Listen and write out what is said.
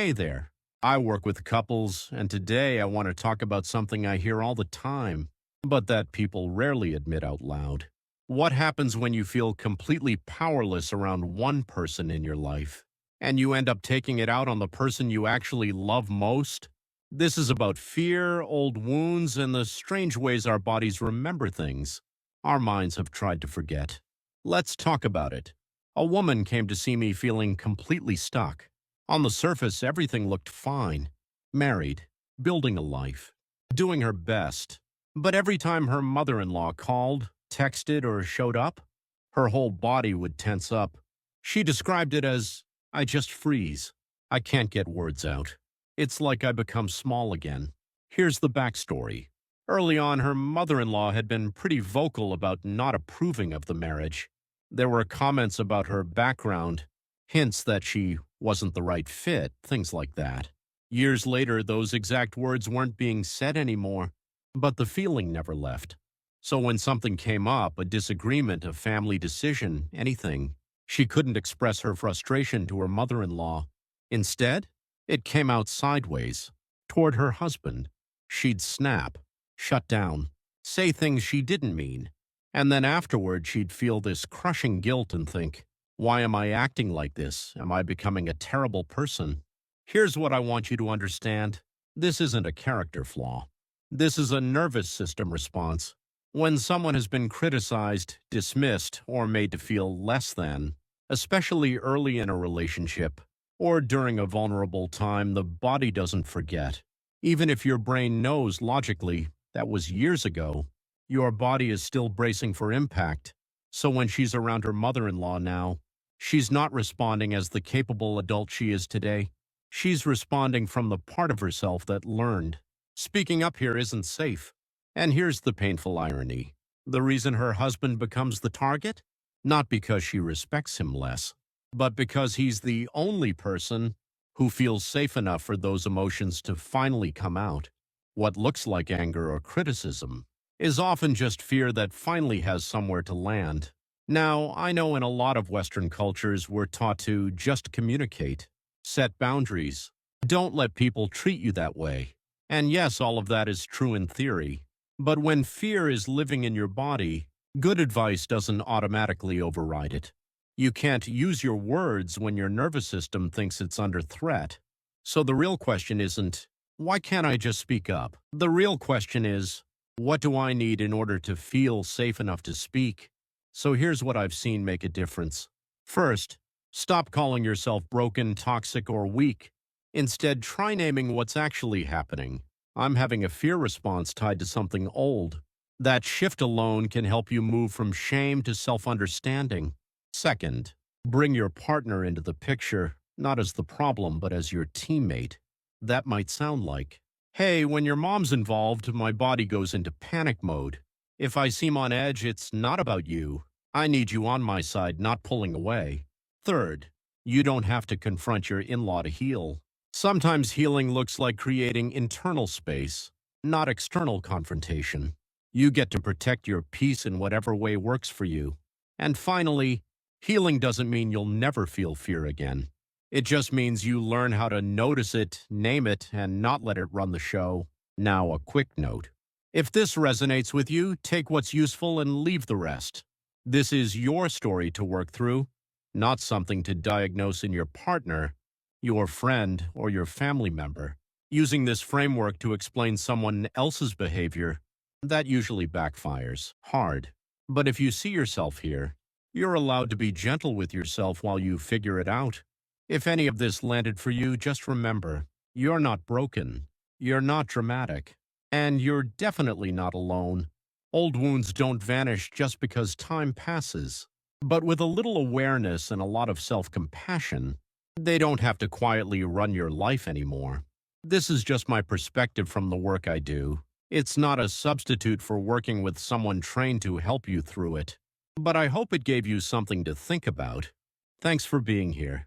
Hey there. I work with couples, and today I want to talk about something I hear all the time, but that people rarely admit out loud. What happens when you feel completely powerless around one person in your life, and you end up taking it out on the person you actually love most? This is about fear, old wounds, and the strange ways our bodies remember things our minds have tried to forget. Let's talk about it. A woman came to see me feeling completely stuck. On the surface, everything looked fine. Married, building a life, doing her best. But every time her mother-in-law called, texted, or showed up, her whole body would tense up. She described it as, I just freeze. I can't get words out. It's like I become small again. Here's the backstory. Early on, her mother-in-law had been pretty vocal about not approving of the marriage. There were comments about her background, hints that she wasn't the right fit, things like that. Years later, those exact words weren't being said anymore, but the feeling never left. So when something came up, a disagreement, a family decision, anything, she couldn't express her frustration to her mother-in-law. Instead, it came out sideways, toward her husband. She'd snap, shut down, say things she didn't mean. And then afterward, she'd feel this crushing guilt and think, why am I acting like this? Am I becoming a terrible person? Here's what I want you to understand. This isn't a character flaw. This is a nervous system response. When someone has been criticized, dismissed, or made to feel less than, especially early in a relationship, or during a vulnerable time, the body doesn't forget. Even if your brain knows logically that was years ago, your body is still bracing for impact. So when she's around her mother-in-law now, she's not responding as the capable adult she is today. She's responding from the part of herself that learned. Speaking up here isn't safe. And here's the painful irony. The reason her husband becomes the target? Not because she respects him less, but because he's the only person who feels safe enough for those emotions to finally come out. What looks like anger or criticism is often just fear that finally has somewhere to land. Now, I know in a lot of Western cultures we're taught to just communicate, set boundaries, don't let people treat you that way. And yes, all of that is true in theory. But when fear is living in your body, good advice doesn't automatically override it. You can't use your words when your nervous system thinks it's under threat. So the real question isn't, why can't I just speak up? The real question is, what do I need in order to feel safe enough to speak? So here's what I've seen make a difference. First, stop calling yourself broken, toxic, or weak. Instead, try naming what's actually happening. I'm having a fear response tied to something old. That shift alone can help you move from shame to self-understanding. Second, bring your partner into the picture, not as the problem, but as your teammate. That might sound like, hey, when your mom's involved, my body goes into panic mode. If I seem on edge, it's not about you. I need you on my side, not pulling away. Third, you don't have to confront your in-law to heal. Sometimes healing looks like creating internal space, not external confrontation. You get to protect your peace in whatever way works for you. And finally, healing doesn't mean you'll never feel fear again. It just means you learn how to notice it, name it, and not let it run the show. Now, a quick note. If this resonates with you, take what's useful and leave the rest. This is your story to work through, not something to diagnose in your partner, your friend, or your family member. Using this framework to explain someone else's behavior, that usually backfires hard. But if you see yourself here, you're allowed to be gentle with yourself while you figure it out. If any of this landed for you, just remember, you're not broken, you're not dramatic, and you're definitely not alone. Old wounds don't vanish just because time passes. But with a little awareness and a lot of self-compassion, they don't have to quietly run your life anymore. This is just my perspective from the work I do. It's not a substitute for working with someone trained to help you through it. But I hope it gave you something to think about. Thanks for being here.